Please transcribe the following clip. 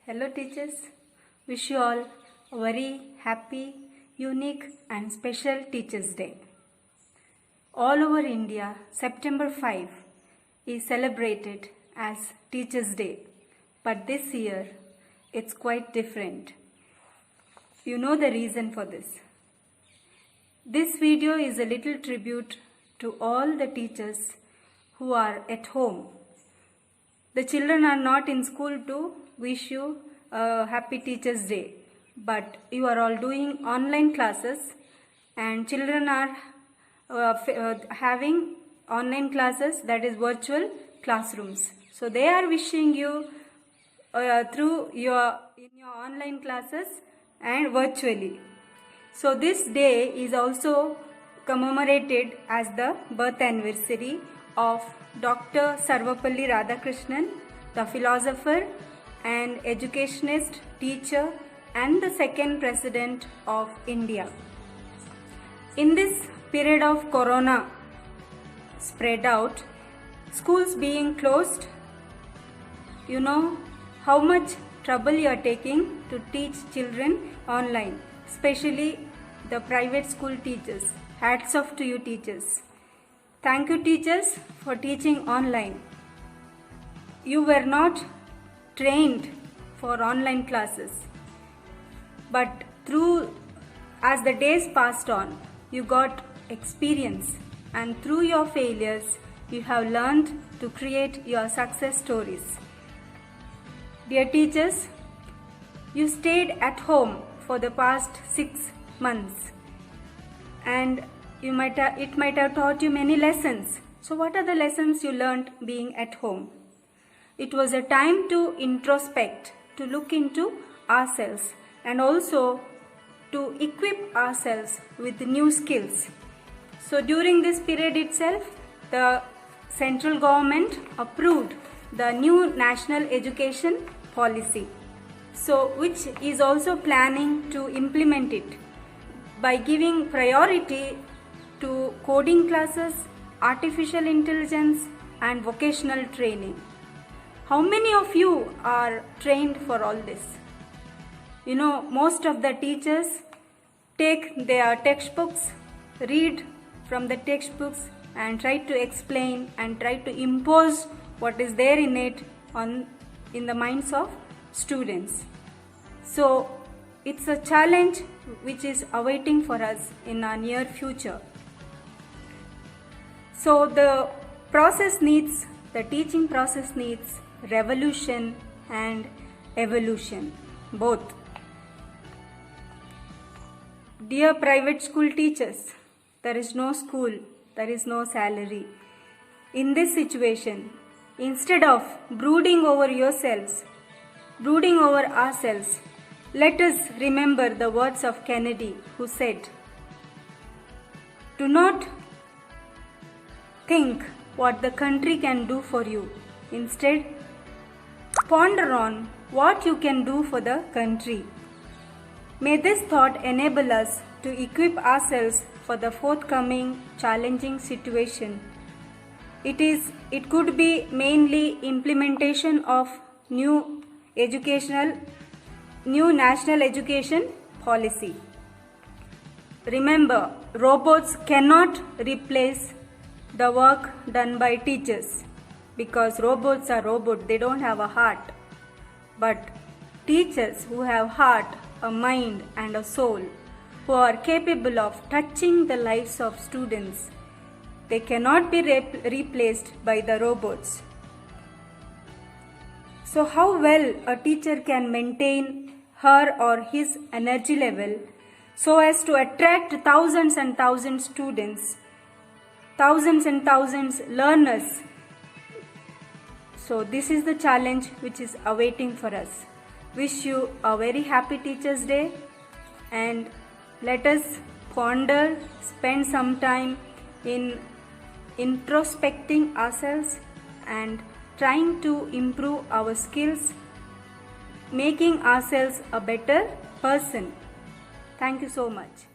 Hello teachers, wish you all a very happy, unique and special Teachers Day. All over India, September 5 is celebrated as Teachers Day, but this year it's quite different. You know the reason for this. This video is a little tribute to all the teachers who are at home. The children are not in school to wish you a happy Teachers Day, but you are all doing online classes and children are having online classes, that is virtual classrooms. So they are wishing you through in your online classes and virtually. So this day is also commemorated as the birth anniversary of Dr. Sarvepalli Radhakrishnan, the philosopher and educationist, teacher and the second president of India. In this period of corona spread out, schools being closed, you know how much trouble you are taking to teach children online, especially the private school teachers. Hats off to you teachers. Thank you teachers for teaching online. You were not trained for online classes, but as the days passed on, you got experience, and through your failures, you have learned to create your success stories. Dear teachers, you stayed at home for the past 6 months, and it might have taught you many lessons. So what are the lessons you learned being at home? It was a time to introspect, to look into ourselves and also to equip ourselves with new skills. So during this period itself, the central government approved the new national education policy, so which is also planning to implement it by giving priority to coding classes, artificial intelligence and vocational training. How many of you are trained for all this? You know, most of the teachers take their textbooks, read from the textbooks and try to explain and try to impose what is there in it in the minds of students. So it's a challenge which is awaiting for us in our near future. So the teaching process needs revolution and evolution, both. Dear private school teachers, there is no school, there is no salary. In this situation, instead of brooding over yourselves, brooding over ourselves, let us remember the words of Kennedy, who said, "Do not think what the country can do for you. Instead, ponder on what you can do for the country." May this thought enable us to equip ourselves for the forthcoming challenging situation. It could be mainly implementation of new national education policy. Remember, robots cannot replace the work done by teachers, because robots are robots, they don't have a heart. But teachers who have heart, a mind and a soul, who are capable of touching the lives of students, they cannot be replaced by the robots. So how well a teacher can maintain her or his energy level so as to attract thousands and thousands students, thousands and thousands learners. So this is the challenge which is awaiting for us. Wish you a very happy Teachers Day, and let us ponder, spend some time in introspecting ourselves and trying to improve our skills, making ourselves a better person. Thank you so much.